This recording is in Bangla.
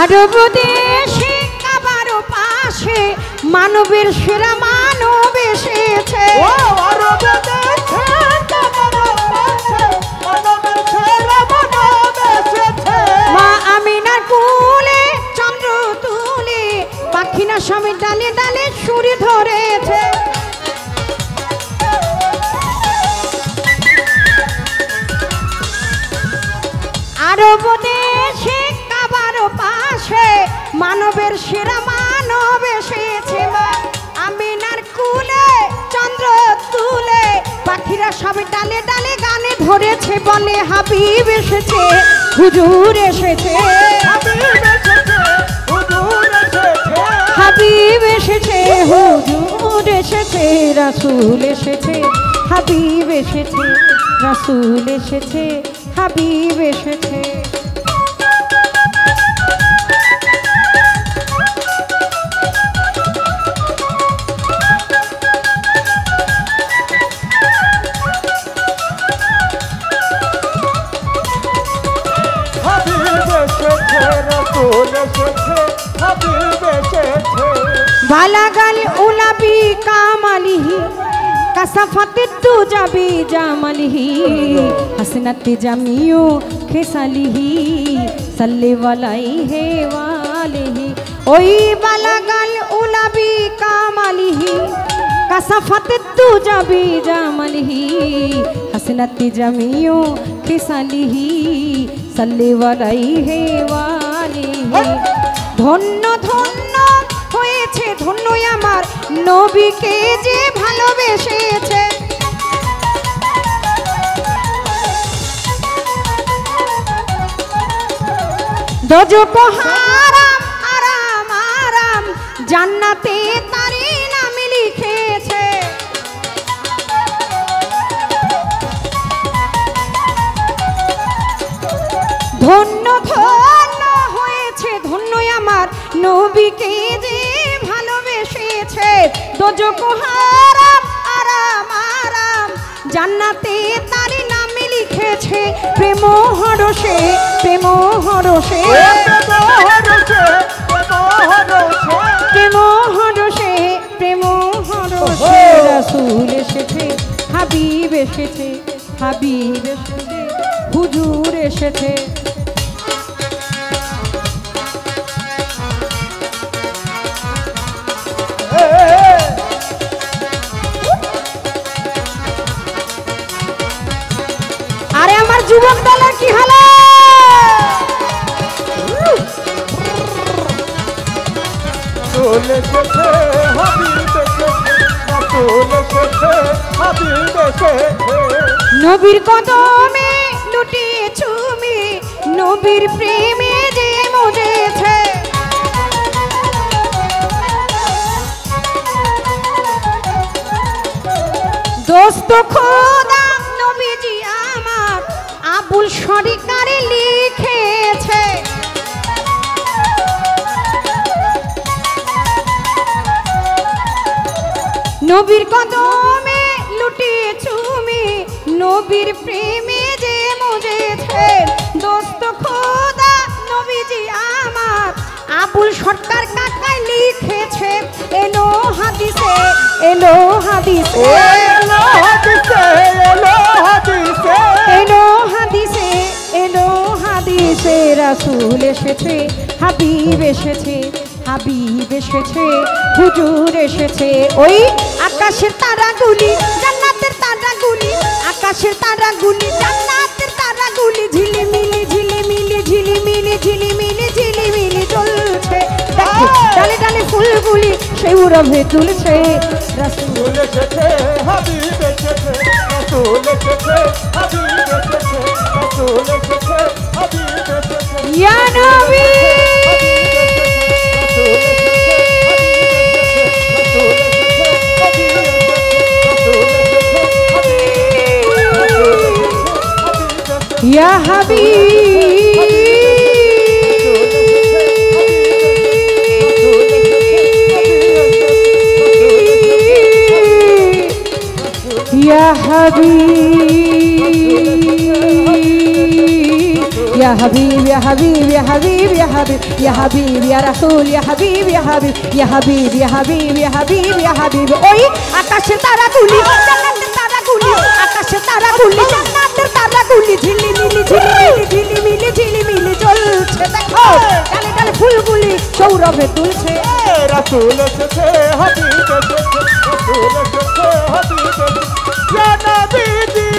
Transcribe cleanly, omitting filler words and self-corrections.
আরব দেশে কাবারও পাশে মানবের সেরা মানব এসেছে। আরব দেশে কাবারও পাশে মানবের সেরা মানব এসেছে। মা আমিনার কোলে চন্দ্র তুলে পাখিনা স্বামী ডালে ডালে সুরে ধরেছে। আরব দেশে কাবারও পাশে মানবের সেরা মানব এসেছে। মা আমিনার কোলে চন্দ্র তুলে পাখিরা সব ডালে ডালে গানে ধরেছে, বলে হাবিব এসেছে হুজুর এসেছে। হাবিব এসেছে হুজুর এসেছে, রাসূল এসেছে হাবিব এসেছে, রাসূল এসেছে হাবিব এসেছে। বালাগাল উলাবি কামালিহি কাসাফাত তুজাবি জামালিহি হাসনাত জামিউ খেসালিহি সাল্লি আলাইহি ওয়ালিহি। ওই বালাগাল উলাবি কামালিহি কাসাফাত তুজাবি জামালিহি হাসনাত জামিউ খেসালিহি সাল্লি আলাইহি ওয়ালিহি। ধন্য ধন্য হয়েছে ধন্য আমার নবীকে যে ভালোবেসেছে। দোজখ হারাম আরাম আরাম জান্নাতে তারি নাম লিখেছে। ধন্য ধন্য হয়েছে ধন্য আমার নবীকে যে ভালোবেসেছে। দোজখ হারাম আরাম আরাম জান্নাতে তারি নাম লিখেছে। প্রেম হরষে প্রেম হরষে প্রেম হরষে প্রেম হরষে রাসূল এসেছে হাবিব এসেছে, হাবিব এসেছে হুজুর এসেছে। আরে আমার যুবক দলের কি হলো? নবীর কদমে লুটিয়ে চুমি নবীর প্রেমে যে মজেছে। দোস্ত খোদা নবীজি আমার আবুল সরকারে লিখেছে। নবীর কদমে লুটিয়ে চুমি নবীর প্রেমে যে মজেছে। দোস্ত খোদা নবীজি আমার আবুল সরকার কাকায় লিখেছে। এলো হাদিসে এলো হাদিসে এলো হাদিসে এলো হাদিসে এলো হাদিসে এলো হাদিসে রাসূল এসেছে হাবিব এসেছে, হাবিব এসেছে হুজুর এসেছে। ওই আকাশের তারাগুলি জান্নাতের তারাগুলি, আকাশের তারাগুলি জান্নাতের তারাগুলি ঝিলিমিলি ঝিলিমিলি ঝিলিমিলি ঝিলিমিলি ঝিলিমিলি জ্বলছে। ডালে ডালে ফুলগুলি সেই উড়বে তুলছে। রাসূল এসেছে হাবিব এসেছে, রাসূল এসেছে হাবিব এসেছে, রাসূল এসেছে হাবিব এসেছে। ইয়া নবী ইয়া হাবিব ইয়া হাবিব ইয়া হাবিব ইয়া হাবিব ইয়া হাবিব ইয়া হাবিব ইয়া হাবিব ইয়া রাসূল ইয়া হাবিব ইয়া হাবিব ইয়া হাবিব ইয়া হাবিব ইয়া হাবিব ইয়া হাবিব ওই আকাশে তারাগুলি জান্নাতের তারাগুলি আকাশে তারাগুলি জান্নাতের তারাগুলি ঝিলিমিলি ঝিলিমিলি ঝিলিমিলি ঝিলিমিলি জ্বলছে দেখো ডালে ডালে ফুলগুলি সৌরভে তুলছে রাসূল এসেছে হাবিব এসেছে রাসূল এসেছে হাবিব এসেছে ইয়া নবীজি